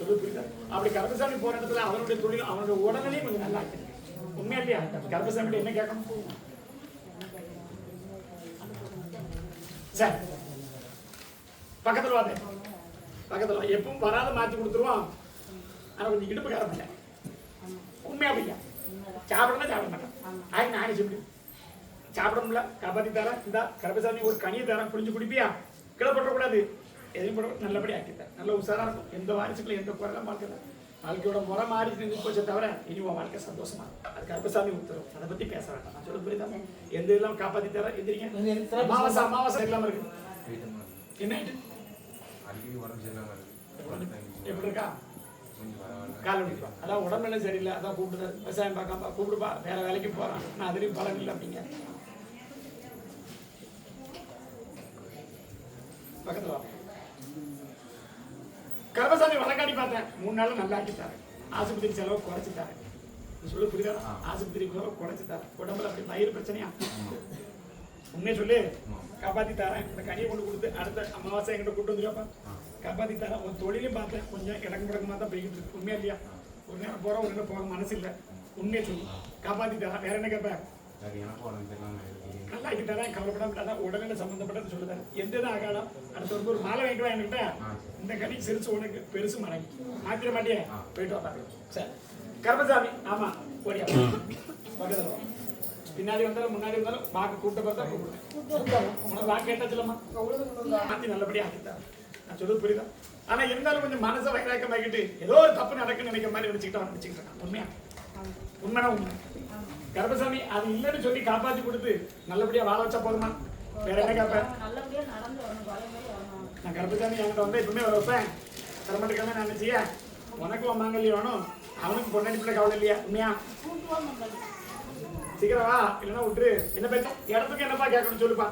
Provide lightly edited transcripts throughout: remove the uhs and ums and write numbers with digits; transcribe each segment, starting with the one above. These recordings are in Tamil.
சொல்லு புரியுதா? அப்படி கருப்பசாமி போற இடத்துல அவனுடைய தொழில் அவனுடைய உடனே கொஞ்சம் நல்லா இருக்கு. உண்மையா இல்லையா? கருப்பசாமி என்ன கேட்கணும்? சரி பக்கத்துல வாங்க, பக்கத்துல எப்பவும் வராத மாத்தி கொடுத்துருவோம். ஆனா கொஞ்சம் இடுப்பு காரமில்ல. உண்மையா பையா சாப்பிடணும் சாப்பிட மாட்டான். ஆய் நானே சொல்லி சாப்பிடணும்ல காப்பாத்தி தரேன். இந்த கருப்பசாமி ஒரு கனியை தரேன், புரிஞ்சு குடிப்பியா? கீழே போட்டக்கூடாது, எதையும் போட நல்லபடியா ஆக்கித்தேன். நல்ல உஷாரா இருக்கும். எந்த வாரிசுக்குள்ள எந்த குறையெல்லாம் வாழ்க்கை வாழ்க்கையோட முறை மாறி நின்று போச்சே தவிர இனி உன் வாழ்க்கை சந்தோஷமா இருக்கும். அது கருப்பசாமி உத்தரவு. அதை பத்தி பேச வேண்டாம். நான் சொல்ல புரியுதா? எந்த இதெல்லாம் காப்பாத்தி தரேன். எந்திரிங்க. அமாவாசை அமாவாசை இல்லாம இருக்கு. என்ன எப்படி இருக்கா? கால் வலிப்பா. அதான் உடம்புல சரியில்லை. அதான் கூப்பிடுறாரு. விவசாயம் பார்க்காம கூப்பிடுப்பா, வேற வேலைக்கு போறான். நான் அதுலயும் பலன் இல்லை அப்படிங்க. பக்கத்துல கருப்பசாமி வழக்காடி பார்த்தேன். 3 நாள் நல்லா ஆக்கித்தாரு. ஆஸ்பத்திரி செலவு குறைச்சிட்டாரு. சொல்லு புரியுதா? ஆஸ்பத்திரி குறைச்சிட்டாரு. உடம்புல அப்படி வயிறு பிரச்சனையா? உண்மையை சொல்லு. காப்பாத்தி தரேன். இந்த கனியை கொண்டு கொடுத்து அடுத்த அமாவாசை என்கிட்ட கூட்டு வந்துருவாப்பா. காப்பாத்தி தரேன். ஒரு தொழிலையும் பார்த்தேன். கொஞ்சம் இடக்கு முடக்கமா தான் போய்கிட்டு இருக்கு. உண்மையா இல்லையா? ஒரு நேரம் போறோம், ஒரு நேரம் போக மனசு இல்லை. உண்மையை சொல்லு. காப்பாத்தி தரேன். வேற என்ன கேட்பேன்? நல்லா ஆக்கிட்டாரன். கவலைப்படாம உடனே சம்பந்தப்பட்டது சொல்லுதாரு. எந்த இதாக ஆகாலம். அடுத்த ஒரு மாலை வாங்கிட்டு வா என்கிட்ட. இந்த கனி சிரிச்சு உனக்கு பெருசு மடங்கி மாத்திர மாட்டியே போயிட்டு வந்தாங்க. சரி கருப்பசாமி. ஆமா ஓடியா பக்கத்துல பின்னாடி வந்தாலும் முன்னாடி வந்தாலும் வாக்கு கூப்பிட்ட பார்த்தா கூப்பிடுவேன். உனக்கு வாக்கு கேட்டாச்சுலம்மா மாத்தி நல்லபடியா ஆக்கிட்டாரு. நான் சொல்றது புரியுதா? ஆனா இருந்தாலும் கொஞ்சம் மனசை வைராக்கமாக்கிட்டு ஏதோ ஒரு தப்பு நடக்குன்னு நினைக்கிற மாதிரி நினைச்சுக்கிட்டு இருக்கான். உண்மையா? உண்மைனா உண்மை. கருப்பசாமி அது இல்லைன்னு சொல்லி காப்பாத்தி கொடுத்து நல்லபடியா வாழ வச்சா போதுமா? வேற என்ன கேட்பேன்? நான் கருப்பசாமி என்கிட்ட வந்து எப்பவுமே வர வைப்பேன். தரமாட்டுக்காம நான் நினைச்சிய உனக்கு மாங்கல்யம் வேணும், அவனுக்கு பொண்ணடிப்புல கவலை இல்லையா? உண்மையா? சீக்கிரம் வா, இல்லைன்னா விட்டுரு. என்ன பேச இடத்துக்கு என்னப்பா கேட்கணும் சொல்லுப்பா.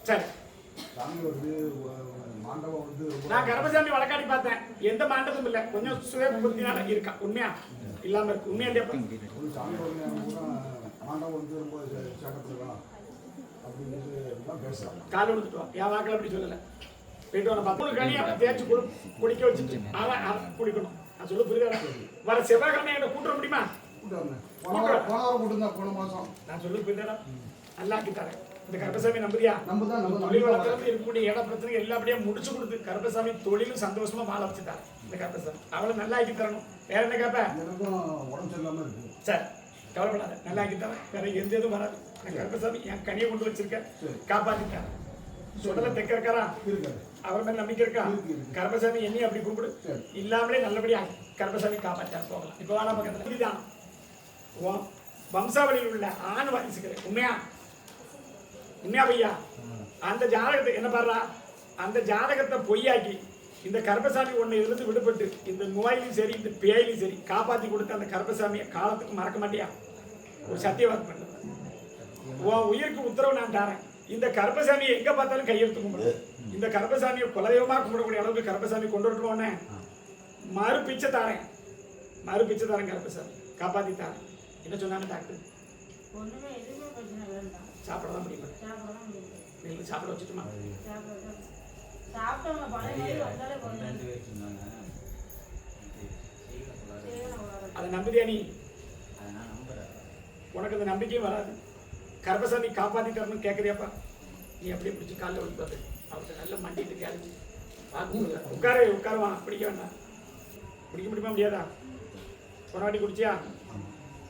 சரி நான் கருப்பசாமி வழக்காடி பார்த்தேன். எந்த மாண்டதும் இல்லை. கொஞ்சம் சுய புத்தினால இருக்கா. உண்மையா இல்லாம இருக்கு. உண்மையா இல்லையா? கால் விழுந்துட்டு வா. என் வாக்கில் அப்படி சொல்லல. போயிட்டு வர 10 கனியை தேய்ச்சி குடிக்க வச்சுட்டு குடிக்கணும். நான் சொல்ல புரியுதா? வர செவ்வாய்க்கிழமை என்ன கூட்டுற முடியுமா? நான் சொல்ல புரியுதா? நல்லா ஆக்கித்தாரேன். இந்த கருப்பசாமி நம்புறியா? தொழில் வளர்க்கறது இருக்கக்கூடிய இட பிரச்சனை எல்லாப்படியா முடிச்சு கொடுத்து கருப்பசாமி தொழிலும் சந்தோஷமா வாழ வச்சுட்டாரு. இந்த கருப்பசாமி அவளை நல்லா ஆக்கி தரணும். வேற என்ன கேப்ப? சரி கவலைப்படாத, நல்லா ஆக்கி தரேன். வேற எந்த எதுவும் வராது. கருப்பசாமி என் கனியை கொண்டு வச்சிருக்கேன், காப்பாத்திட்டாரு. சுடல தெக்க இருக்காரா? அவர் மேல நம்பிக்கை இருக்கா? கருப்பசாமி என்னையும் அப்படி கூப்பிடு. இல்லாமலே நல்லபடியா கருப்பசாமி காப்பாற்றாரு. போகலாம். இப்ப வாழ பக்கத்துல இதுதான் வம்சாவளியில் உள்ள ஆண் வாரிசுகள். உண்மையா? உண்மையா பையா? அந்த ஜாதகத்தை என்ன பாடுறா? அந்த ஜாதகத்தை பொய்யாக்கி இந்த கருப்பசாமி ஒன்னு இருந்து விடுபட்டு இந்த நோயிலும் சரி இந்த பேயிலும் சரி காப்பாத்தி கொடுத்து அந்த கருப்பசாமியை காலத்துக்கு மறக்க மாட்டியா? ஒரு சத்தியவாதம் பண்ண உன் உயிருக்கு உத்தரவு நான் தரேன். இந்த கருப்பசாமியை எங்க பார்த்தாலும் கையெழுத்து கும்பிடு. இந்த கருப்பசாமியை குலதெய்வமா கும்பிடக்கூடிய அளவுக்கு கருப்பசாமி கொண்டு வரணும்னு மறு பிச்சை தாரேன். மறு பிச்சை தாரேன். கருப்பசாமி காப்பாத்தி தாரேன். என்ன சொன்னாங்க டாக்டர்? சாப்பிடதான் முடியும். சாப்பிட வச்சுட்டுமா? அதை நம்புதியா நீ? உனக்கு அந்த நம்பிக்கையும் வராது. கருப்பசாமி காப்பாத்தி தரணும்னு கேட்கறியாப்பா? நீ அப்படியே பிடிச்சி காலில் விழுப்பாரு. அவருக்கு நல்ல மண்டிட்டு கேள்வி உட்காருவா. பிடிக்க வேண்டாம். பிடிக்க முடியுமா? முடியாதா? ஒரு வாட்டி குடிச்சியா?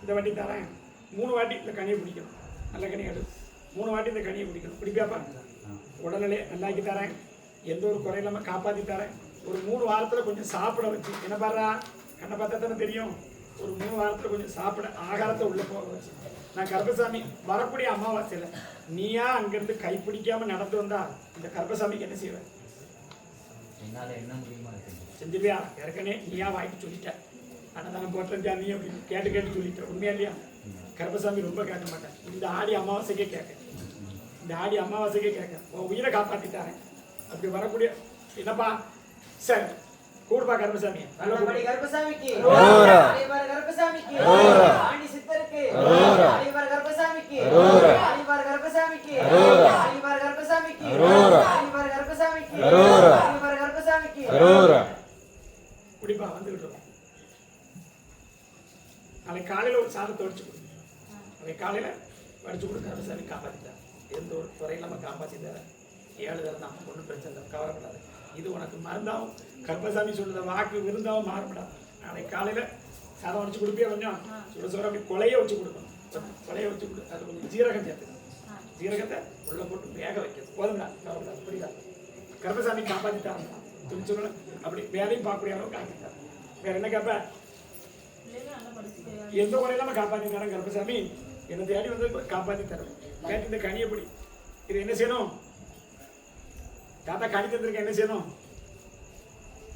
இந்த வாட்டி தரேன். 3 வாட்டி இந்த கனியை பிடிக்கணும். நல்ல கனியை எடு. 3 வாட்டி இந்த கனியை பிடிக்கணும். பிடிப்பாப்பா? உடனே நல்லாக்கி தரேன். எந்த ஒரு குறை இல்லாமல் காப்பாற்றி தரேன். ஒரு 3 வாரத்தில் கொஞ்சம் சாப்பிட வச்சு என்ன பாடுறா? கண்ணை பார்த்தா தானே தெரியும். ஒரு 3 வாரத்தில் கொஞ்சம் சாப்பிட ஆகாரத்தை உள்ளே போக வச்சு நான் கருப்பசாமி வரக்கூடிய அமாவாசையில் நீயா அங்கேருந்து கைப்பிடிக்காமல் நடந்து வந்தா இந்த கருப்பசாமிக்கு என்ன செய்வேன்? செஞ்சுவியா? ஏற்கனவே நீயா வாய்ப்பு சொல்லிட்ட. அன்னதானம் போட்டிருந்தியா நீ அப்படின்னு கேட்டு சொல்லிட்ட. உண்மையா இல்லையா? கருப்பசாமி ரொம்ப கேட்க மாட்டேன். இந்த ஆடி அமாவாசைக்கே கேட்க. இந்த ஆடி அமாவாசைக்கே கேட்க. உன் உயிரை காப்பாற்றிட்டாரேன். அப்படி வரக்கூடிய என்னப்பா? சரி கூடுப்பா கருப்பசாமி. கருப்பசாமிக்கு கருப்பசாமிக்கு ஆண்டி சித்தருக்கு கருப்பசாமிக்கு கருப்பசாமிக்கு கருப்பசாமிக்கு கருப்பசாமிக்கு குடிப்பா வந்துகிட்டு நாளைக்கு காலையில் ஒரு சாதத்தை வடிச்சு கொடு. நாளைக்கு காலையில் வடிச்சு கொடுக்க கருப்பசாமி காப்பாற்றிட்டார். எந்த ஒரு துறை இல்லாமல் காப்பாற்றி தர 7 தரம் தான், ஒன்றும் பிரச்சனை இல்லை, கவலைப்படாது. இது உனக்கு மருந்தாவும் கருப்பசாமி சொல்லுற வாக்கு விருந்தாவும் மாறப்படாது. நாளைக்கு காலையில் சாதம் வடிச்சு கொடுப்பியா, கொஞ்சம் சுட சுட அப்படி கொலையை வச்சு கொடுக்கணும். கொலையை வச்சு கொடு, அது கொஞ்சம் ஜீரகம் சேர்த்துக்கணும். ஜீரகத்தை உள்ள போட்டு வேக வைக்கணும். போதுங்களா? கவலைப்படாது, புரியுதா? கருப்பசாமி காப்பாற்றிட்டாங்க சொல்லணும். அப்படி வேலையும் பார்க்கக்கூடிய அளவுக்கு காப்பாற்றிட்டார். வேற என்ன கேட்ப? எந்த குறையிலாம காப்பாற்றி தரேன் கருப்பசாமி, என்னை தேடி வந்து காப்பாற்றி தரேன். கேட்டு இந்த கனியப்படி இது என்ன செய்யணும்? தாத்தா கனி தந்திருக்க, என்ன செய்யணும்?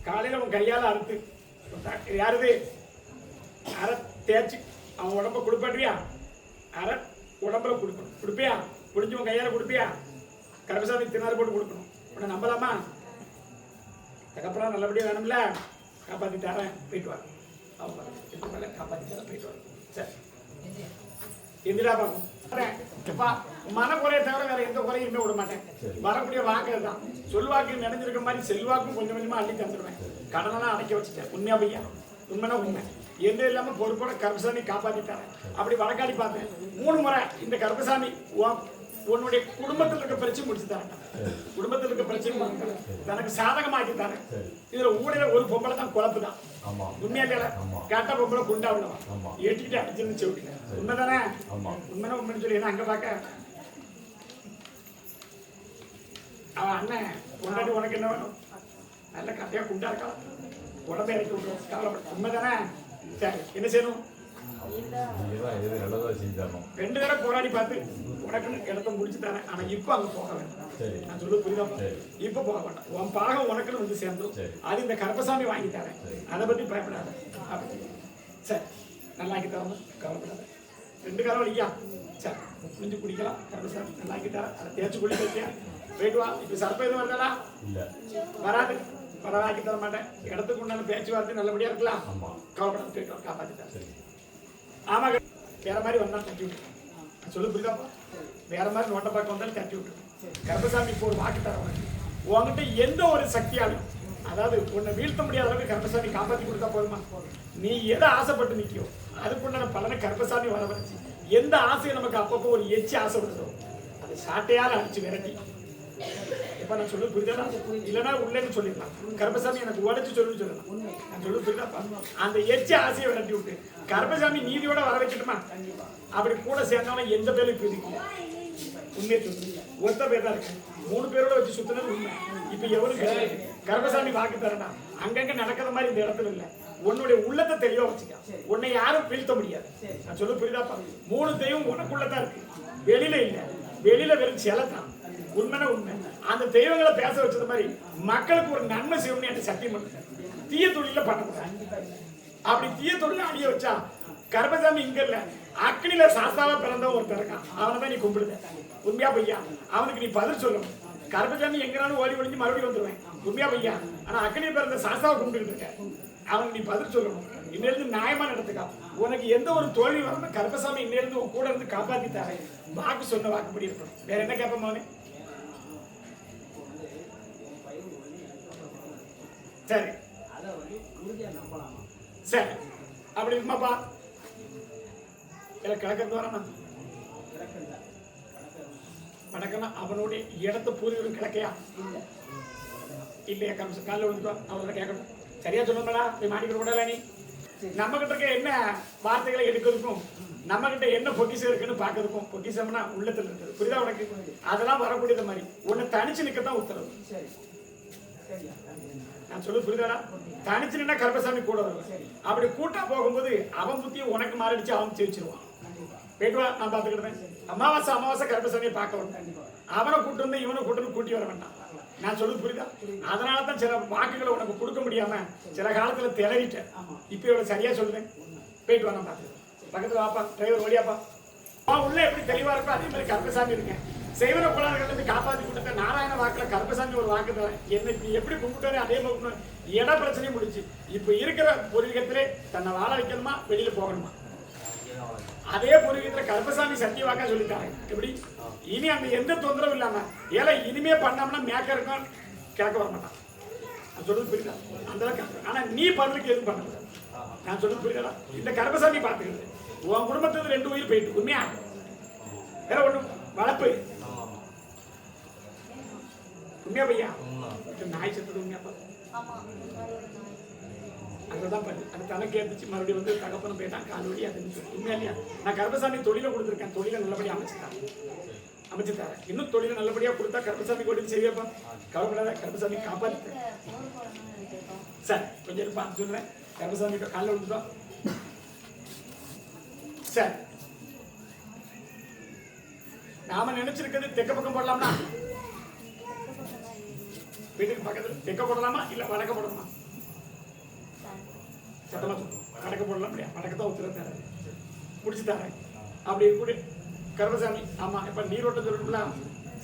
காலையில் உன் கையால் அறுத்து யாருது அரை தேய்ச்சி அவன் உடம்ப கொடுப்பாட்டியா? அரை உடம்புல கொடுக்கணும். கொடுப்பியா? குடிஞ்சு உன் கையால் கொடுப்பியா? கருப்பசாமி தினாறு போட்டு கொடுக்கணும். உன்னை நம்பலாமா? அதுக்கப்புறம் நல்லபடியாக வேணும்ல, காப்பாற்றி தரேன், போயிட்டு வாங்க. அவங்க காப்பாற்றி தரேன், போயிட்டு வாங்க. சரி, எந்திரா பார்க்கும் மன குறைய தவிர வேற எந்த குறையுமே விட மாட்டேன். வரக்கூடிய வாக்கு தான் சொல்வாக்கு நினைஞ்சிருக்க மாதிரி செல்வாக்கும் கொஞ்சம் கொஞ்சமா அள்ளி தந்துடுவேன். கடனெல்லாம் அடைக்க வச்சுட்டேன். உண்மையா பையா? உண்மைனா உண்மை. எந்த இல்லாம பொறுப்போட கருப்பசாமி காப்பாற்றிட்டாரேன். அப்படி வழக்காடி பார்த்தேன் 3 முறை. இந்த கருப்பசாமி உன்னுடைய குடும்பத்தில் இருக்க பிரச்சனை முடிச்சு தரேன். குடும்பத்தில் இருக்க பிரச்சனை தனக்கு சாதகமாக்கி தரேன். இதுல ஊடையில ஒரு பொம்பளை தான் குழப்பு தான். உண்மையா இல்ல? கேட்ட பொம்பளை குண்டா விடுவா, ஏட்டிக்கிட்டு அடிச்சுன்னு சொல்லிட்டு. உண்மைதானே? உண்மைனா உண்மைன்னு சொல்லி என்ன அங்க பாக்க அவன் அண்ணன் கொண்டாடி உனக்கு என்ன வேணும்? நல்ல கட்டையா குண்டா இருக்கா, உடம்பை இறக்கி விட்டுருவோம். கவலைப்பட. உண்மைதானே? சரி, என்ன செய்யணும்? 2 தடவை போராடி பார்த்து உனக்கு இடத்த முடிச்சு தரேன். ஆனா இப்ப அங்க போக வேண்டாம். நான் சொல்றது புரியுதா? இப்ப போக வேண்டாம். உன் பாகம் உனக்குன்னு வந்து சேர்ந்தோம். அது இந்த கருப்பசாமி வாங்கி தரேன். அதை பத்தி பயப்படாத. சரி, நல்லா ஆக்கி தரணும், கவலைப்படாத. 2 காலம் வலிக்கா? சரி, குளிஞ்சு குடிக்கலாம். கருப்பசாமி நல்லா ஆக்கி தரேன். அதை தேய்ச்சி குளிக்க வச்சியா? போயிட்டு வா. இப்ப சர்ப்பம் எதுவும் வருதாடா? வராது. வரவாக்கி தர மாட்டேன். இடத்துக்கு உண்டான பேச்சுவார்த்தை நல்லபடியா இருக்கலாம். கவலைப்படாத, போயிட்டு வா, காப்பாத்தி தரேன். ஆமா, வேற மாதிரி வந்தா தட்டி விட்டு சொல்லு, புரியுதாப்பா? வேற மாதிரி நோட்டை பார்க்க வந்தாலும் தட்டி விட்டு. கருப்பசாமி இப்போ ஒரு வாக்கு தர உங்ககிட்ட எந்த ஒரு சக்தியாலும், அதாவது உன்னை வீழ்த்த முடியாத அளவுக்கு கருப்பசாமி காப்பாற்றி கொடுத்தா போதுமா? நீ எதை ஆசைப்பட்டு நிற்கியோ அதுக்குண்டான பலனை கருப்பசாமி வர வச்சு, எந்த ஆசையை நமக்கு அப்பப்போ ஒரு எச்சி ஆசைப்படுதோ அதை சாட்டையால் அடிச்சு விரட்டி. இப்ப நான் சொல்லு புரியுதா? இல்லைன்னா உள்ளேன்னு சொல்லிடலாம். கருப்பசாமி எனக்கு உடைச்சு சொல்லுன்னு சொல்லலாம். நான் சொல்லு புரியுதா? அந்த எச்சி ஆசையை விரட்டி விட்டு கருப்பசாமி நீதியோட வர வைக்கட்டுமா? அப்படி கூட சேர்ந்தாலும் எந்த பேரும் இப்ப இருக்கு. உண்மையை சொல்லு, ஒத்த பேர் தான் இருக்கு. 3 பேரோட வச்சு சுத்தினது உண்மை. இப்ப எவருக்கு கருப்பசாமி வாக்கு தரனா? அங்கங்க நடக்கிற மாதிரி இந்த இடத்துல இல்ல. உன்னுடைய உள்ளத்தை தெளிவா வச்சுக்க. உன்னை யாரும் வீழ்த்த முடியாது. நான் சொல்ல புரியுதாப்பா? 3 தெய்வம் உனக்குள்ளதான் இருக்கு, வெளியில இல்ல. வெளியில வெறும் செலத்தான். உண்மைனா உண்மை. அந்த தெய்வங்களை பேச வச்சது மாதிரி மக்களுக்கு ஒரு நன்மை செய்யணும்னு எனக்கு சத்தியம் பண்ணுங்க. தீய தொழில பண்ணக்கூடாது. அப்படி தீய தொழில அழிய வச்சா கருப்பசாமி இங்க இல்ல, அக்னியில சாஸ்தாவா பிறந்தவன் ஒருத்தர் இருக்கான். அவனைதான் நீ கும்பிடுத. உண்மையா பையா? அவனுக்கு நீ பதில் சொல்லணும். கருப்பசாமி எங்கனாலும் ஓடி ஒழிஞ்சு மறுபடியும் வந்துருவேன். உண்மையா பையா? ஆனா அக்னியில பிறந்த சாஸ்தாவை கும்பிட்டு இருக்க. அவனுக்கு நீ பதில் சொல்லணும். இன்னிலிருந்து நியாயமா நடத்துக்கா. உனக்கு எந்த ஒரு தோல்வி வரணும், கருப்பசாமி இன்னிலிருந்து உன் கூட இருந்து காப்பாத்தி தரேன். வாக்கு சொன்ன வாக்குப்படி இருக்கணும். வேற என்ன கேட்போம்? சரி சரி, அப்படி இருக்குமாப்பா? இல்ல கிழக்கிறது வரணும். வணக்கம்னா அவனுடைய இடத்த பூர்வீகம் கிழக்கையா இல்லையா? காலைல வந்துட்டோம், அவங்கள கேட்கணும். சரியா சொல்லணும்டா, போய் மாட்டிக்கிற கூடல. நீ நம்ம கிட்ட இருக்க என்ன வார்த்தைகளை எடுக்கிறதுக்கும் நம்ம கிட்ட என்ன பொக்கிஷம் இருக்குன்னு பாக்குறதுக்கும், பொக்கிஷம்னா உள்ளத்துல இருக்குது, புரியுதா உனக்கு? அதெல்லாம் வரக்கூடியது மாதிரி உன்னை தனிச்சு நிக்கத்தான் உத்தரவு. நான் சொல்லு புரியுதாடா? தனிச்சு நின்னா கருப்பசாமி கூட வரும். அப்படி கூட்டா போகும்போது அவன் புத்தியும் உனக்கு மாறிடுச்சு, அவன் ஜெயிச்சிருவான். போயிட்டு வா, நான் பாத்துக்கிட்டேன். அமாவாசை கருப்பசாமியை பார்க்க வரும். அவனை கூட்டு வந்து இவனை கூட்டு கூட்டி வர வேண்டாம். நான் சொல்லுது புரியுதா? அதனாலதான் சில வாக்குகளை உனக்கு கொடுக்க முடியாம சில காலத்துல திளறிட்டேன். இப்ப இவ்வளவு சரியா சொல்லுவேன். போயிட்டு வா, நான் பாத்துக்கிறேன். பக்கத்துல வாப்பா, டிரைவர் ஓடியாப்பா. உள்ள எப்படி தெளிவா இருக்கோ அதே மாதிரி கருப்பசாமி இருக்கேன். செய்வன குழந்தைகள் காப்பாற்றி கொடுத்த நாராயண வாக்குல கருப்பசாமி ஒரு வாக்கு தரேன். என்ன எப்படி கும்பிட்டாரு அதே மாதிரி இட பிரச்சனையும் முடிச்சு. இப்ப இருக்கிற பூர்வீகத்திலே தன்னை வாழ வைக்கணுமா, வெளியில போகணுமா? அதே பூர்வீகத்துல கருப்பசாமி சத்திய வாக்கா சொல்லிட்டாங்க. எப்படி இனி அந்த எந்த தொந்தரவும் இல்லாம ஏழை இனிமே பண்ணோம்னா மேக்க இருக்கும், கேட்க வர மாட்டான். நான் சொல்றது புரியுதா? அந்த அளவுக்கு. ஆனா நீ பதிலுக்கு எதுவும் பண்ண முடியாது. நான் சொல்றது புரியுதா? இந்த கர்மசாமி பார்த்துக்கிறது உன் குடும்பத்துல 2 உயிர் போயிட்டு உண்மையா வேற ஒண்ணு வளர்ப்பு உண்மையா பையா நாய் செத்தது உண்மையா பார்த்து அதுதான் பண்ணு. அது தனக்கு ஏற்றுச்சு மறுபடியும் வந்து தகப்பனும் போயிட்டான் கால் வழி அது உண்மையா இல்லையா? நான் கர்மசாமி தொழிலை கொடுத்துருக்கேன். தொழிலை நல்லபடியாக அமைச்சு தரேன். இன்னும் தொழிலை நல்லபடியாக கொடுத்தா கர்மசாமி கோடி செய்யப்பா. கவலைப்படாத, கர்மசாமி காப்பாத்து. சார் கொஞ்சம் இருப்பா சொல்றேன். கர்மசாமி காலில் விழுந்துட்டோம் சார். நாம நினைச்சிருக்கிறது தெற்க பக்கம் போடலாம்னா வீட்டுக்கு பக்கத்துல தெற்க போடலாமா இல்ல வடக்க போடலாமா? சத்தமா வடக்க போடலாம். அப்படியா? வடக்கத்தான் உத்தர தரேன் முடிச்சு தரேன் அப்படி கூட கர்மசாமி. ஆமா இப்ப நீரோட்டம் சொல்லணும்ல.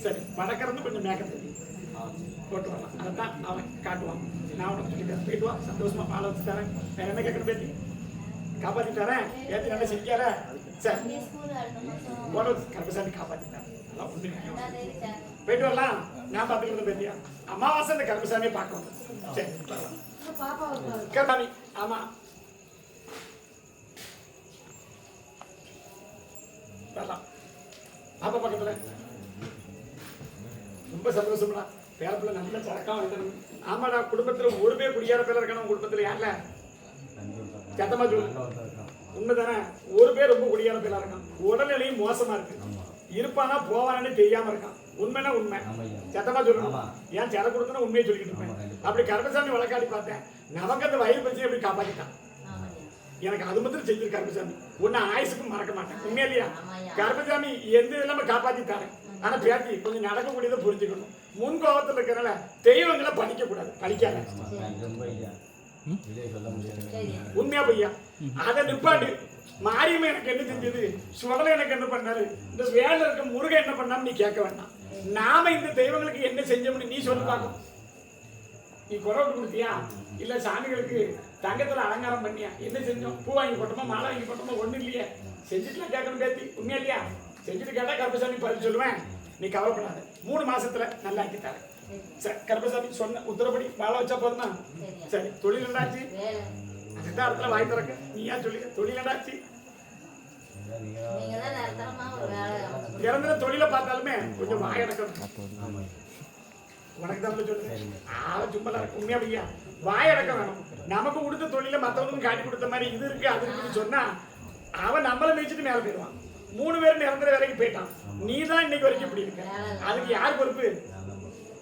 சரி வடக்கிறது கொஞ்சம் மேக்க தெரியும் போட்டு வரலாம். அதைத்தான் அவன் காட்டுவான். நான் உனக்கு சொல்லித்தரேன். போயிட்டு வா, சந்தோஷமா பாலை வச்சு தரேன். வேற என்ன கேட்கணும் பேத்தி? காப்பாத்தி தரேன். ஏத்தி நல்லா செஞ்சார சரி போட கர்மசாமி காப்பாத்தி தரேன். அதெல்லாம் ஒண்ணு போயிட்டு வரலாம். நான் பார்த்துக்கிறது பேத்தியா? அமாவாசை இந்த கர்மசாமியை பார்க்கணும். சரி கர்மசாமி. ஆமா வரலாம். பாப்பா பக்கத்துல ரொம்ப சந்தோஷம்டா. பேரப்புல நல்ல சரக்கம் இருக்கணும். ஆமாடா குடும்பத்துல ஒரு பேர் குடியார பேர் இருக்கணும். குடும்பத்துல யாருல சத்தமா சொல்லு. உண்மைதானே? ஒரு பேர் ரொம்ப குடியார பேரா இருக்கான். உடல்நிலையும் மோசமா இருக்கு. இருப்பானா போவானே தெரியாம இருக்கான். உண்மைனா உண்மை. சத்தமா சொல்லணும். ஏன் சர கொடுத்தா உண்மையை சொல்லிக்கிட்டு இருப்பேன். அப்படி கர்மசாமி வழக்காடி பார்த்தேன். நமக்கு அந்த வயிறு பிரச்சனை எப்படி காப்பாத்திட்டான். எனக்கு அது மட்டும் செஞ்சிரு கர்மசாமி. உன்னை ஆயுசுக்கும் மறக்க மாட்டேன். உண்மையா இல்லையா? கர்மசாமி எந்த இல்லாம காப்பாத்தி தரேன். ஆனா பேத்தி கொஞ்சம் நடக்கக்கூடியதை புரிஞ்சுக்கணும். முன் கோபத்துல இருக்கிறனால தெய்வங்களை படிக்க கூடாது. படிக்காத உண்மையா பையா? அதை நிப்பாட்டு. மாரியம்மா எனக்கு என்ன செஞ்சது, சுடலை எனக்கு என்ன பண்ணாரு, இந்த வேலை இருக்க முருகன் என்ன பண்ணாம நீ கேட்க வேண்டாம். நாம இந்த தெய்வங்களுக்கு என்ன செஞ்சோம்னு நீ சொல்லி பார்க்கணும். நீ குறவு கொடுத்தியா இல்ல சாமிகளுக்கு தங்கத்துல அலங்காரம் பண்ணியா? என்ன செஞ்சோம்? பூ வாங்கி போட்டோமா மாலை வாங்கி போட்டோமா? ஒண்ணு இல்லையே. செஞ்சுட்டுலாம் கேட்கணும் பேத்தி. உண்மையா இல்லையா? செஞ்சுட்டு கேட்டா கர்மசாமி பதில் சொல்லுவேன். நீ கவலைப்படாத. 3 மாசத்துல நல்லா ஆக்கி தரேன். சரி கர்மசாமி சொன்ன உத்தரப்படி வாழ வச்சா போதுமா? சரி தொழில் என்னாச்சு? அதுதான் இடத்துல வாய் திறக்க. நீ ஏன் சொல்லி தொழில் என்னாச்சு? நிரந்தர தொழிலை பார்த்தாலுமே கொஞ்சம் வாய் அடக்கணும். உனக்கு தான் சொல்லுங்க. சும்மா உண்மையா பையா? வாய் அடக்க வேணும். நமக்கு கொடுத்த தொழில மத்தவங்களும் காட்டி கொடுத்த மாதிரி இது இருக்கு அது இருக்குன்னு சொன்னா அவன் நம்மளை மேய்ச்சிட்டு மேல போயிடுவான். 3 பேரும் நிரந்தர வேலைக்கு போயிட்டான். நீ தான் இன்னைக்கு வரைக்கும் இப்படி இருக்க. அதுக்கு யார் பொறுப்பு?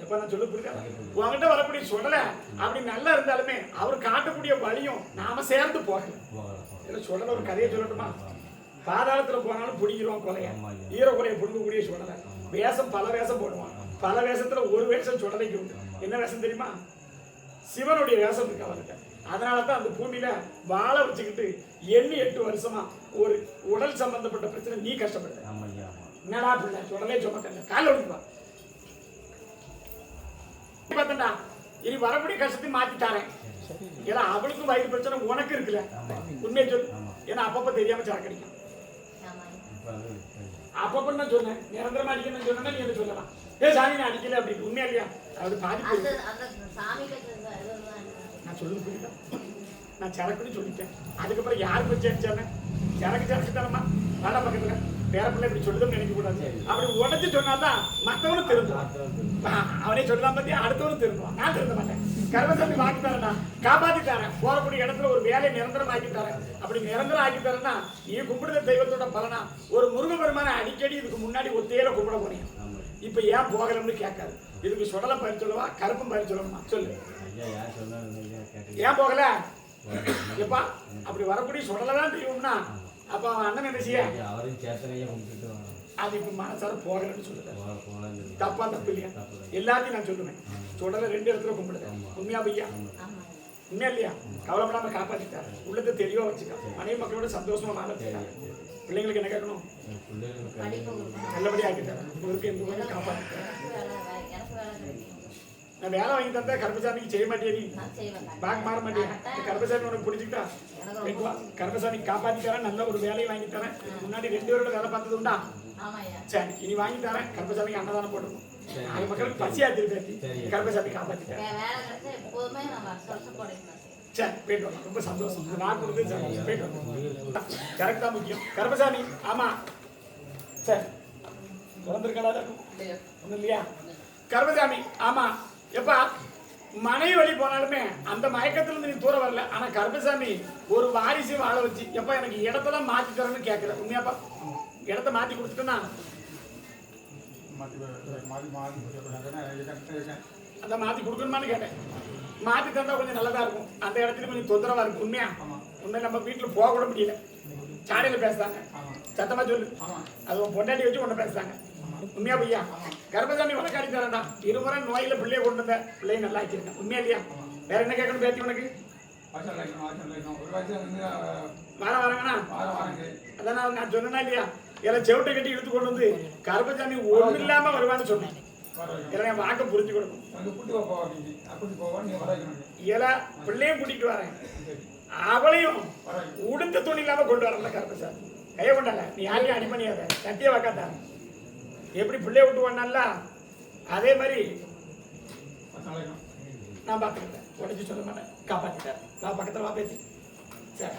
எப்ப நான் சொல்ல புரியுதா? உங்ககிட்ட வரக்கூடிய சொல்லல அப்படி நல்லா இருந்தாலுமே அவர் காட்டக்கூடிய வழியும் நாம சேர்ந்து போகல. சொல்லல ஒரு கதையை சொல்லட்டுமா? பாதாளத்துல போனாலும் பிடிக்கிறோம் கொலைய. ஈர கொலையை பிடிக்கக்கூடிய சொல்லல. வேஷம் பல வேஷம் போடுவான். பல வேஷத்துல ஒரு வேஷம் சுடலைக்கு உண்டு. என்ன வேஷம் தெரியுமா? சிவனுடைய வேஷம் இருக்கு அவர்கிட்ட. அதனாலதான் அந்த பூமியில வாழை வச்சுக்கிட்டு 8 வருஷமா ஒரு உடல் சம்பந்தப்பட்ட பிரச்சனை நீ கஷ்டப்படுற. என்னடா பிள்ளை சுடலே சுமக்கல கால விடுப்பா பார்த்தா இனி வரக்கூடிய கஷ்டத்தை மாத்தி தரேன். ஏன்னா அவளுக்கும் வயிறு பிரச்சனை உனக்கு இருக்குல்ல. உண்மையை சொல்லு. ஏன்னா அப்பப்ப தெரியாம சரக்கு அடிக்கும். அப்பப்ப நான் சொன்னேன் நிரந்தரமா அடிக்கணும்னு சொன்னா நீ என்ன சொல்லலாம்? சாமி நான் அடிக்கல அப்படின்னு. உண்மையா இல்லையா? அது பாதிப்பு. நான் சொல்லுங்க புரியுதா? நான் சரக்குன்னு சொல்லிட்டேன். அதுக்கப்புறம் யாருக்கு வச்சு அடிச்சானே? சரக்கு தரமா வேலை பக்கத்துல வேற பிள்ளை இப்படி சொல்லுதுன்னு நினைக்க கூடாது. அப்படி உடச்சு சொன்னாதான் மற்றவனும் திருந்துவான். அவனே சொல்லலாம் பத்தி அடுத்தவனும் திருந்துவான். நான் திருந்த மாட்டேன். கர்மசாமி வாங்கி தரேன்டா, காப்பாத்தி தரேன். போறக்கூடிய இடத்துல ஒரு வேலையை நிரந்தரம் ஆக்கி தரேன். அப்படி நிரந்தரம் ஆக்கி தரேன்னா நீ கும்பிடுற தெய்வத்தோட பலனா ஒரு முருக பெருமான அடிக்கடி இதுக்கு முன்னாடி ஒத்தையில கும்பிட போனீங்க. இப்ப ஏன் போகலன்னு கேட்காது. இதுக்கு சுடலை பயிர் சொல்லவா கருப்பும் பயிர் சொல்லணுமா? சொல்லு. ஏன் போகல? எப்பா அப்படி வரக்கூடிய சுடலைதான் தெய்வம்னா அப்ப அவன் அண்ணன் என்ன செய்ய? அது இப்ப மனசார போகலன்னு சொல்லுறேன். தப்பா தப்பு இல்லையா? எல்லாத்தையும் நான் சொல்லுவேன். சுடலை 2 இடத்துல கும்பிடுறேன். உண்மையா பையா? உண்மையா இல்லையா? கவலைப்படாம காப்பாத்திட்டாரு. உள்ளத்தை தெளிவா வச்சுக்க. மனைவி மக்களோட சந்தோஷமா வாழ வச்சுட்டாரு. பிள்ளைங்களுக்கு என்ன கேட்கணும்? நல்லபடியா ஆக்கிட்டாரு. இவருக்கு எந்த கொஞ்சம் காப்பாத்திட்டாரு. நான் வேலை வாங்கி தந்தா கர்மசாமிக்கு செய்ய மாட்டேன். நீ பேக் மாற மாட்டேன். கர்மசாமி உனக்கு பிடிச்சிக்கிட்டா கர்மசாமி காப்பாத்தி தரேன். நல்ல ஒரு வேலையை வாங்கி தரேன். முன்னாடி 2 பேரோட வேலை பார்த்தது உண்டா? சரி இனி வாங்கி தரேன். கர்மசாமிக்கு அன்னதானம் போட்டுருக்கும். நாலு மக்களுக்கு பசியா திருப்பி கருப்பசாமி காப்பாத்திட்டாரு. சரி போயிட்டு வரலாம். ரொம்ப சந்தோஷம். நான் கொடுத்து சந்தோஷம். போயிட்டு வரலாம். கரெக்ட் தான் முக்கியம். கருப்பசாமி ஆமா சரி திறந்திருக்கா ஒன்றும் இல்லையா? கருப்பசாமி ஆமா எப்பா மனைவி வழி போனாலுமே அந்த மயக்கத்துல இருந்து நீ தூரம் வரல. ஆனா கருப்பசாமி ஒரு வாரிசு வாழ வச்சு எப்ப எனக்கு இடத்தெல்லாம் மாத்தி தரேன்னு கேட்கிறேன். உண்மையாப்பா இடத்த மாத்தி கொடுத்துட்டேன்னா அந்த மாத்தி கொடுக்கணுமான்னு கேட்டேன். மாத்தி தந்தா கொஞ்சம் நல்லதா இருக்கும். அந்த இடத்துல கொஞ்சம் தொந்தரவா இருக்கு. உண்மையா உண்மை நம்ம வீட்டுல போக கூட முடியல. சாடியில பேசுறாங்க. சத்தமா சொல்லு. அது உன் பொண்டாட்டி வச்சு ஒண்ணு பேசுறாங்க. உண்மையா பையா? கர்ப்பசாமி வழக்காடி தரேன்டா. இருமுறை நோயில பிள்ளைய கொண்டு வந்த பிள்ளைய நல்லா ஆக்கியிருக்கேன். உண்மையா இல்லையா? வேற என்ன கேட்கணும் பேத்தி உனக்கு? வராங்கண்ணா அதான் நான் சொன்னா இல்லையா? எல்லாம் செவிட்டை கட்டி இழுத்து கொண்டு வந்து கர்ப்பசாமி ஒண்ணு இல்லாம வருவான்னு சொன்னேன். எல்லாம் வாக்க புரிஞ்சு கொடுக்கும். பிள்ளையும் கூட்டிட்டு வரேன். அவளையும் உடுத்த துணி இல்லாம கொண்டு வரல கருப்பசாமி. கைய கொண்டாங்க. நீ யாரையும் அடிமணியாத சத்திய வாக்காத. எப்படி பிள்ளைய விட்டு வந்தால அதே மாதிரி நான் பார்த்துக்கிட்டேன். உடச்சி சொல்ல மாட்டேன். காப்பாத்திட்டேன். நான் பக்கத்துல வா பேசி சரி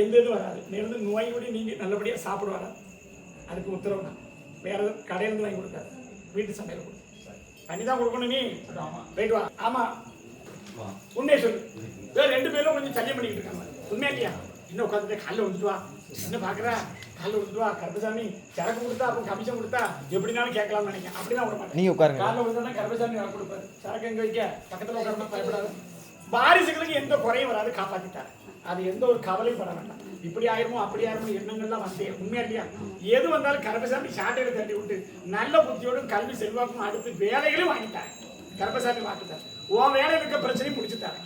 எந்த இதுவும் வராது. நேர்ந்து நோய் கூட நீங்க நல்லபடியா சாப்பிடுவாரா அதுக்கு உத்தரவு தான். வேற எதுவும் கடையில இருந்து வாங்கி கொடுக்காது. வீட்டு சமையல் கொடு. தண்ணிதான் கொடுக்கணும். நீ போயிட்டு வா. ஆமா உண்மையை சொல்லு. வேற ரெண்டு பேரும் கொஞ்சம் சல்லியம் பண்ணிக்கிட்டு இருக்காங்க. உண்மையா இல்லையா? இன்னும் உட்காந்துட்டு காலைல வந்துட்டு வா. என்ன பாக்குற? காலைல வந்துட்டு வா. கருப்பசாமி சரக்கு கொடுத்தா அப்புறம் கமிஷன் கொடுத்தா எப்படினாலும் கேட்கலாம்னு நினைக்கிறேன். அப்படிதான் விட மாட்டேன். நீங்க உட்காருங்க. காலைல வந்துட்டா கருப்பசாமி வர கொடுப்பாரு. சரக்கு எங்க வைக்க பக்கத்துல உட்காரணும். பயப்படாது. வாரிசுகளுக்கு எந்த குறையும் வராது. காப்பாத்திட்டாரு. அது எந்த ஒரு கவலையும் பட வேண்டாம். இப்படி ஆயிருமோ அப்படி ஆயிருமோ எண்ணங்கள்லாம் வந்தே. உண்மையா இல்லையா? எது வந்தாலும் கருப்பசாமி சாட்டையில தட்டி விட்டு நல்ல புத்தியோடும் கல்வி செல்வாக்கும் அடுத்து வேலைகளும் வாங்கிட்டாரு. கருப்பசாமி வாட்டுத்தாரு. உன் வேலையில் இருக்க பிரச்சனையும் முடிச்சுட்டாரு.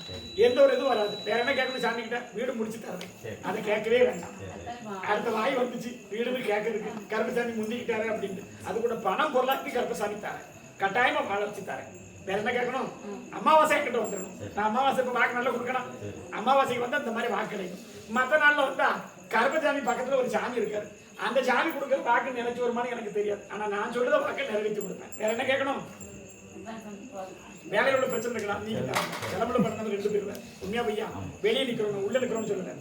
எந்த ஒரு இதுவும் வராது. வேற என்ன கேட்கணும்? சாமி கிட்ட வீடு முடிச்சு தரேன். அதை கேட்கவே வேண்டாம். அடுத்த வாய் வந்துச்சு வீடுன்னு கேட்கறதுக்கு கருப்பசாமி முந்திக்கிட்டாரு அப்படின்னு. அது கூட பணம் பொருளாக்கி கருப்பசாமி தரேன். கட்டாயமா வாழ வச்சு தரேன். வேற என்ன கேட்கணும்? அமாவாசை கிட்ட வந்துடணும். நான் அமாவாசை இப்ப வாக்கு நல்லா கொடுக்கணும். அமாவாசைக்கு வந்து அந்த மாதிரி வாக்கு கிடைக்கும். மற்ற நாள்ல வந்தா கருப்பசாமி பக்கத்துல ஒரு சாமி இருக்காரு. அந்த சாமி கொடுக்குற வாக்கு நினைச்சு வருமானு எனக்கு தெரியாது. ஆனா நான் சொல்றத வாக்கு நிறைவேற்றி கொடுப்பேன். வேற என்ன கேட்கணும்? வேலையோட பிரச்சனை இருக்கலாம். நீங்க கிளம்புல பண்ணது ரெண்டு பேர். உண்மையா பையா? வெளியே நிக்கிறவங்க உள்ள நிக்கிறோம்னு சொல்லுங்க.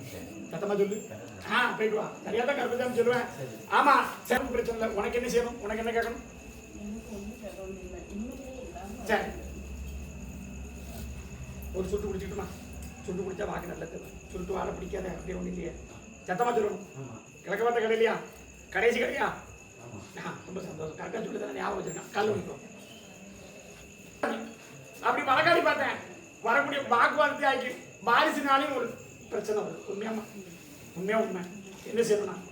சத்தமா சொல்லு. போயிட்டு வா. சரியா தான் கருப்பசாமி சொல்லுவேன். ஆமா சிறப்பு பிரச்சனை இல்லை. உனக்கு என்ன செய்யணும்? உனக்கு என்ன கேட்கணும்? சரி ஒரு சுட்டு குடிச்சுட்டுமா? சுட்டு குடிச்சா வாக்கு நல்லது. சுட்டு வாழை பிடிக்காத அப்படியே ஒண்ணு இல்லையே. சத்தமா சொல்லணும். கிழக்க பார்த்த கடை இல்லையா? கடைசி கடையா? ரொம்ப சந்தோஷம். கரெக்டா சொல்லி தானே ஞாபகம் வச்சிருக்கேன். கல் வைக்கும். அப்படி வழக்காடி பார்த்தேன். வரக்கூடிய வாக்குவாதத்தை ஆக்கி வாரிசுனாலையும் ஒரு பிரச்சனை வருது. உண்மையாமா? உண்மையா உண்மை. என்ன செய்யணும்?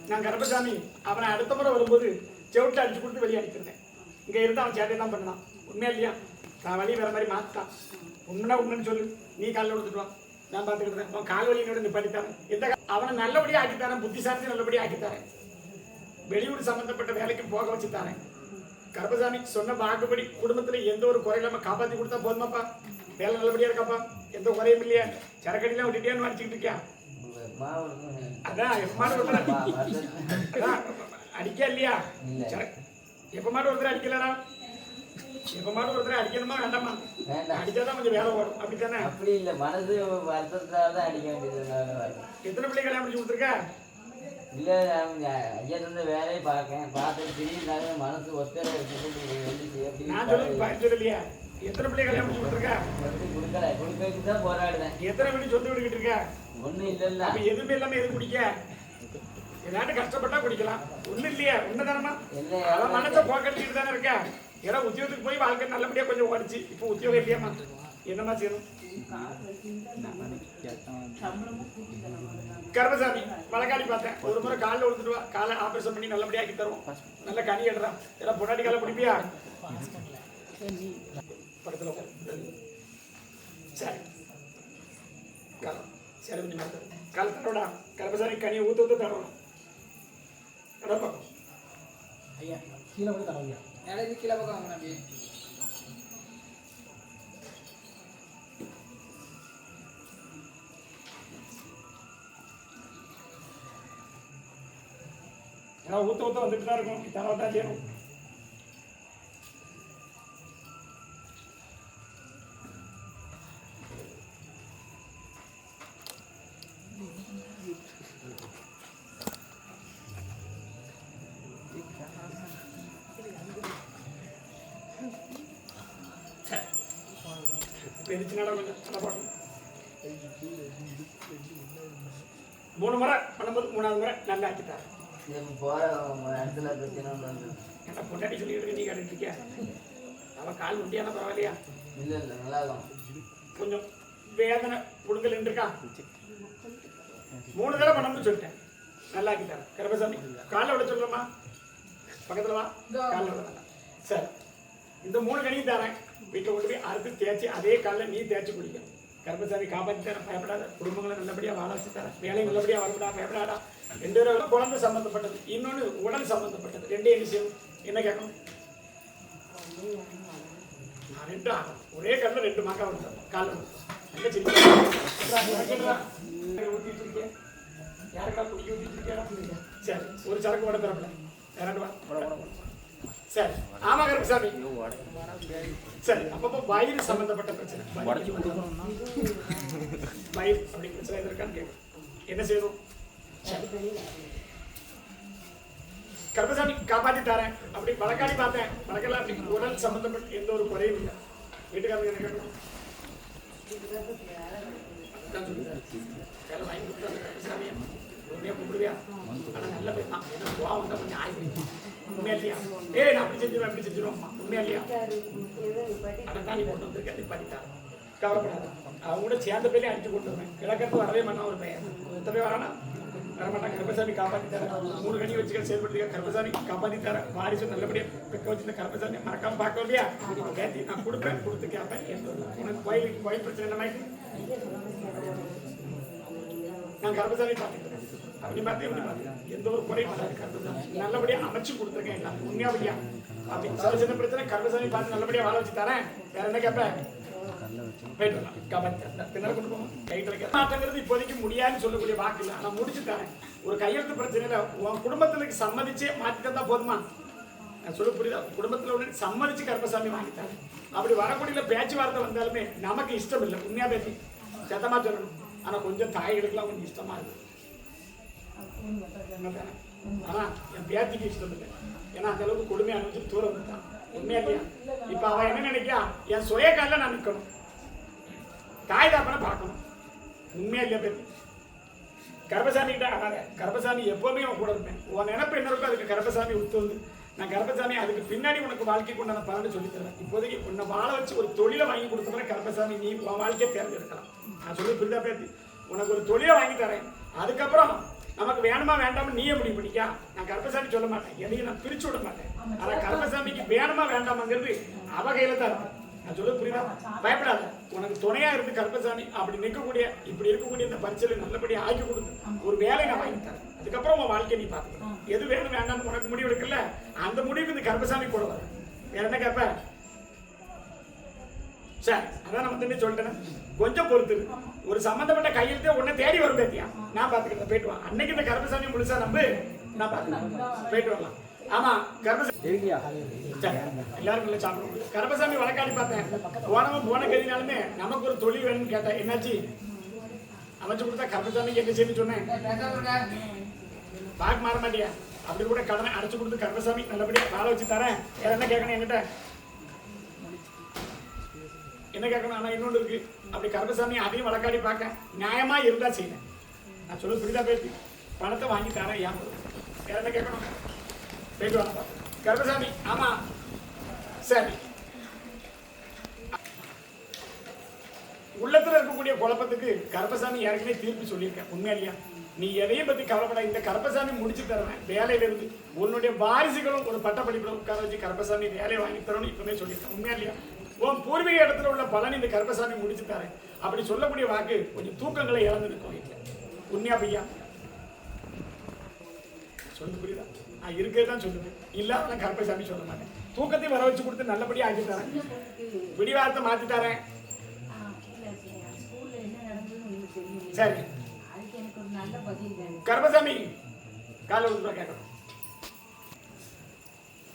நான் கருப்பசாமி அவனை அடுத்த முறை வரும்போது செவிட்டு அடிச்சு கொடுத்து வெளியே அடிச்சிருந்தேன். இங்க இருந்து அவன் சேட்டை தான் பண்ணான். உண்மையா இல்லையா? நான் வழி வேற மாதிரி மாத்தான். உண்மைனா உண்மைன்னு சொல்லு. நீ காலில் கொடுத்துட்டு நான் பார்த்துக்கிட்டேன். அவன் கால் வழியோட நிப்பாட்டித்தாரன். எந்த அவனை நல்லபடியா ஆக்கித்தாரன். புத்திசாலி நல்லபடியா ஆக்கித்தாரன். வெளியூர் சம்பந்தப்பட்ட வேலைக்கு போக வச்சு தாரேன். கருப்பசாமி சொன்ன வாக்குப்படி குடும்பத்துல எந்த ஒரு குறை இல்லாம காப்பாத்தி கொடுத்தா போதுமாப்பா? வேலை நல்லபடியா இருக்காப்பா? எந்த குறையும் இல்லையா? சரக்கடிலாம் விட்டுட்டேன்னு வடிச்சுக்கிட்டு இருக்கியா? அதான் அடிக்கா இல்லையா? எப்ப மாட்டு ஒருத்தர் அடிக்கலடா? எப்ப மாட்டு ஒருத்தர் அடிக்கணுமா வேண்டாமா? அடிச்சாதான் கொஞ்சம் வேலை ஓடும். அப்படித்தானே? அப்படி இல்ல, மனசு வருத்தத்தாலதான் அடிக்க வேண்டியது. எத்தனை பிள்ளை கல்யாணம் முடிச்சு கொடுத்துருக்க? இல்ல ஐயா தந்த வேலையை பார்த்து திடீர்னு மனசு ஒத்தரை நான் சொல்லலையா? எத்தனை பிள்ளை கல்யாணம் முடிச்சு கொடுத்துருக்க? கொடுக்கல. கொடுக்கறதுக்கு தான் போராடுறேன். எத்தனை வீடு சொந்த வீடு கிட்ட இருக்க? ஒண்ணும் இல்ல. அப்ப எதுவுமே இல்லாம எது குடிக்க? எல்லாரும் கஷ்டப்பட்டா குடிக்கலாம். ஒண்ணு இல்லையா? உண்மைதானமா? அவன் மனசை போக்கடிச்சுட்டு தானே இருக்க. ஏன்னா உத்தியோகத்துக்கு போய் வாழ்க்கை நல்லபடியா கொஞ்சம் ஓடிச்சு. இப்ப உத்தியோகம் இல்லையாமா? என்னமா செய்யணும்? கருப்பசாமி வழக்காடி பார்த்தேன். ஒரு முறை காலில் விழுந்துட்டு வா. காலை ஆபரேஷன் பண்ணி நல்லபடியா ஆக்கி தருவோம். நல்ல கனி எடுறான். எல்லாம் பொண்டாட்டி காலை பிடிப்பியா? பக்கத்துல சரி சரி கொஞ்சம் காலை தடவிடா. கருப்பசாமி கனியை ஊத்த தடவணும். பக்கம் ஐயா கீழே போய் தடவையா? கீழே பக்கம் வாங்க. ஏன்னா ஊத்த வந்துட்டு தான் இருக்கும். தடவை தான் செய்யணும். பெருச்சு நட கொஞ்சம் நல்லா போடணும். 3 முறை பண்ணும்போது 3வது முறை நல்லா ஆக்கிட்டாரு. போற இடத்துல பிரச்சனை வந்து என்ன பொண்டாட்டி சொல்லிட்டு நீ கேட்டுட்டு இருக்கியா? அவன் கால் முட்டியான பரவாயில்லையா? இல்ல இல்ல நல்லா இருக்கும். கொஞ்சம் வேதனை புடுங்கல் இருக்கா? 3 தடவை பண்ணணும்னு சொல்லிட்டேன். நல்லா ஆக்கிட்டாரு கருப்பசாமி. காலில் விட சொல்லலாமா? பக்கத்துல வா. காலில் விட. சரி, இந்த 3 கனியும் தரேன். வீட்டில் கொண்டு போய் அறுத்து தேய்ச்சி அதே காலில் நீ தேய்ச்சி குடிக்கணும். கர்ப்பசாமி காப்பாற்றி தரேன், பயப்படாத. குடும்பங்களை நல்லபடியாக வாழ வச்சு தரேன். வேலை நல்லபடியாக வரப்படா, பயப்படாடா. 2 தடவை குழந்தை சம்பந்தப்பட்டது, இன்னொன்று உடல் சம்பந்தப்பட்டது. 2 என்ன செய்யணும்? என்ன கேட்கணும்? 2 ஆகும். ஒரே கல்ல 2 மாக்கா வந்து காலில் ஊற்றிட்டு இருக்கேன். யாருக்கா குடிக்க ஊற்றிட்டு இருக்கேன்? சரி, ஒரு சரக்கு ஓட தரப்பல. 2 வா. சரி, ஆமா கருப்பசாமி. சரி, அப்பப்போ வயிறு சம்பந்தப்பட்ட பிரச்சனை, வயிறு அப்படி பிரச்சனை இருக்கான்னு கேட்கும். என்ன செய்யணும்? கருப்பசாமி காப்பாத்தி தரேன். அப்படி வழக்காடி பார்த்தேன். வழக்கெல்லாம் அப்படி உடல் சம்பந்தப்பட்ட எந்த ஒரு குறையும் இல்லை. வீட்டுக்காரங்க என்ன கேட்கணும்? வேலை வாங்கி கொடுத்தாங்க கருப்பசாமியா. உண்மையா கூப்பிடுவியா? ஆனா நல்ல பேர் தான். ஏன்னா கோவம் தான் கொஞ்சம் ஆயிடுச்சு. உண்மையா இல்லையா? நான் அப்படி செஞ்சிருவேன், அப்படி செஞ்சிருவோம். உண்மையா இல்லையா? அதான் நீ கொண்டு வந்திருக்க, நீ பண்ணிட்டாரு. கவலைப்படாத. அவங்க கூட சேர்ந்த பேர்லேயே அடிச்சு கொண்டு வருவேன். கிழக்கத்து வரவே மாட்டான் ஒரு பையன். எத்தனை வரானா வரமாட்டான். கருப்பசாமி காப்பாற்றி தரேன். 3 கனி வச்சுக்க செயல்படுத்திக்க. கருப்பசாமி காப்பாற்றி தரேன். வாரிசு நல்லபடியாக பெக்க வச்சிருந்த கருப்பசாமி மறக்காம பார்க்க இல்லையா? கேட்டி நான் கொடுப்பேன், கொடுத்து கேட்பேன். உனக்கு கோயில் பிரச்சனை என்ன மாதிரி நான் கருப்பசாமி பார்த்துக்கிறேன். அப்படி பார்த்து எப்படி பார்த்து எந்த ஒரு குறையும் வராது. கருப்பசாமி நல்லபடியாக அமைச்சு கொடுத்துருக்கேன். எல்லாம் உண்மையா இல்லையா? அப்படி சில சின்ன பிரச்சனை கருப்பசாமி பார்த்து நல்லபடியாக வாழ வச்சு தரேன். வேற என்ன கேட்பேன்? மாற்றங்கிறது இப்போதைக்கு முடியாதுன்னு சொல்லக்கூடிய வாக்கு இல்லை. நான் முடிச்சு தரேன். ஒரு கையெழுத்து பிரச்சனையில உன் குடும்பத்திற்கு சம்மதிச்சே மாற்றி தந்தா போதுமா? நான் சொல்ல புரியுதா? குடும்பத்தில் உடனே சம்மதிச்சு கருப்பசாமி வாங்கிட்டாரு. அப்படி வரக்கூடிய பேச்சுவார்த்தை வந்தாலுமே நமக்கு இஷ்டம் இல்லை. உண்மையா பேசி சத்தமா சொல்லணும். ஆனா கொஞ்சம் தாய்களுக்கெல்லாம் கொஞ்சம் இஷ்டமா இருக்கு. ஆனா என் பேத்திக்கு இஷ்டம் இல்லை. ஏன்னா அந்த அளவுக்கு கொடுமை அனுப்பிச்சு தூரம் வந்துட்டான். உண்மையா இல்லையா? இப்ப அவன் என்ன நினைக்கா? என் சுய காலில் நான் நிற்கணும், தாய் தாப்பனை பார்க்கணும். உண்மையா இல்லையா? பேத்தி கர்ப்பசாமி கிட்ட ஆகாத. கர்ப்பசாமி எப்பவுமே அவன் கூட இருப்பேன். உன் நினைப்பு என்ன இருக்கோ அதுக்கு கர்ப்பசாமி உத்து வந்து நான் கர்ப்பசாமி அதுக்கு பின்னாடி உனக்கு வாழ்க்கைக்கு உண்டான பலன்னு சொல்லி தருவேன். இப்போதைக்கு உன்னை வாழ வச்சு ஒரு தொழிலை வாங்கி கொடுத்தோம்னா கர்ப்பசாமி நீ உன் வாழ்க்கையை தேர்ந்தெடுக்கலாம். நான் சொல்லி புரிதா பேத்தி? உனக்கு ஒரு தொழிலை வாங்கி தரேன். அதுக்கப்புறம் நமக்கு வேணுமா வேண்டாமா நீயே முடிவு பண்ணிக்கா. நான் கர்ப்பசாமி சொல்ல மாட்டேன், எதையும் நான் பிரிச்சு விட மாட்டேன். ஆனா கர்ப்பசாமிக்கு வேணுமா வேண்டாமாங்கிறது அவ கையில தான் இருக்கும். நான் சொல்ல புரியுதா? பயப்படாத. உனக்கு துணையா இருந்து கர்ப்பசாமி அப்படி நிற்கக்கூடிய இப்படி இருக்கக்கூடிய இந்த பரிசலை நல்லபடியா ஆக்கி கொடுத்து ஒரு வேலை நான் வாங்கி தரேன். அதுக்கப்புறம் உன் வாழ்க்கையை நீ பார்த்துக்கணும். எது வேணும் வேண்டாம்னு உனக்கு முடிவு எடுக்கல, அந்த முடிவுக்கு இந்த கர்ப்பசாமி கூட வர. வேற என்ன கேட்ப? சரி, அதான் நான் வந்து சொல்லிட்டேன். கொஞ்சம் பொறுத்து ஒரு சம்பந்தப்பட்ட கையெழுத்தே உன்னை தேடி வரும் பேத்தியா. நான் பார்த்துக்கிறேன், போயிட்டு வா. அன்னைக்கு இந்த கர்ப்பசாமி முழுசா நம்பு, நான் பார்த்துக்கிறேன், போயிட்டு வரலாம். ஆமா கர்ப்பசாமி எல்லாருக்கும் இல்லை சாப்பிட. கர்ப்பசாமி வழக்காடி பார்த்தேன். போன கதினாலுமே நமக்கு ஒரு தொழில் வேணும்னு கேட்டேன். என்னாச்சு? அமைச்சு கொடுத்தா கர்ப்பசாமிக்கு என்ன செய்யணும்னு சொன்னேன். பார்க்க மாற மாட்டியா? அப்படி கூட கடனை அடைச்சு கொடுத்து கர்ப்பசாமி நல்லபடியா வாழ வச்சு தரேன். வேற என்ன கேட்கணும் என்கிட்ட? என்ன கேட்கணும்? ஆனா இன்னொன்று இருக்கு. அப்படி கர்ப்பசாமி அதையும் வழக்காடி பார்க்க நியாயமா இருந்தா செய்யணும். நான் சொல்ல புரிதா பேசி? பணத்தை வாங்கி தரேன். ஏன் வேற என்ன கேட்கணும்? போயிட்டு வாங்க கர்ப்பசாமி. ஆமா சரி. உள்ளத்துல இருக்கக்கூடிய குழப்பத்துக்கு கர்ப்பசாமி ஏற்கனவே தீர்ப்பு சொல்லியிருக்கேன். உண்மையா இல்லையா? நீ எதையும் பத்தி கவலைப்பட. இந்த கர்ப்பசாமி முடிச்சு தருவேன். வேலையில இருந்து உன்னுடைய வாரிசுகளும் ஒரு பட்ட படிப்புல உட்கார வச்சு கர்ப்பசாமி வேலையை வாங்கி தரணும் இப்பவே சொல்லியிருக்கேன். உண்மையா இல்லையா? உன் பூர்வீக இடத்துல உள்ள பலன் இந்த கர்ப்பசாமி முடிச்சு தரேன். அப்படி சொல்லக்கூடிய வாக்கு கொஞ்சம் தூக்கங்களை இழந்து நிற்கும் வீட்டில். உண்மையா பையா? சொல்லு புரியுதா? நான் இருக்கிறதான் சொல்லுவேன். இல்லாம கர்ப்பசாமி சொல்ல மாட்டேன். தூக்கத்தையும் வர வச்சு கொடுத்து நல்லபடியா ஆக்கி தரேன். விடிவாரத்தை மாத்தி தரேன். சரி கர்ப்பசாமி காலை கேட்கணும்.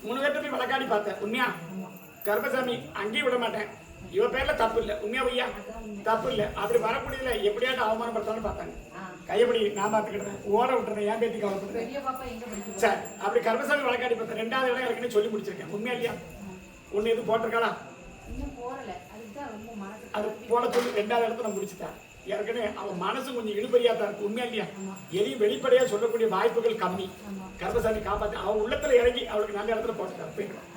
3 பேர்த்த போய் வழக்காடி பார்த்தேன். உண்மையா? கர்ப்பசாமி அங்கேயும் விட மாட்டேன். இவ பேர்ல தப்பு இல்லை. உண்மையா பையா? தப்பு இல்லை. அப்படி வரக்கூடியதுல எப்படியாட்டும் அவமானப்படுத்தான்னு பார்த்தாங்க. கையப்படி நான் பார்த்துக்கிட்டேன். ஓட விட்டுறேன். ஏன் பேத்தி கவலைப்படுறேன். சரி, அப்படி கர்ப்பசாமி வழக்காடி பார்த்தேன். 2வது இடம் ஏற்கனவே சொல்லி முடிச்சிருக்கேன். உண்மையா இல்லையா? ஒன்று எதுவும் போட்டிருக்காளா? இன்னும் போடல. அதுதான் ரொம்ப மனசு அது போட சொல்லி 2வது இடத்துல நான் முடிச்சுட்டேன். ஏற்கனவே அவன் மனசு கொஞ்சம் இழுபறியா தான் இருக்கு. உண்மையா இல்லையா? எதையும் வெளிப்படையா சொல்லக்கூடிய வாய்ப்புகள் கம்மி. கர்மசாமி காப்பாத்தி அவன் உள்ளத்துல இறங்கி அவளுக்கு நல்ல இடத்துல போட்டுட்டார். போய்க்கலாம்.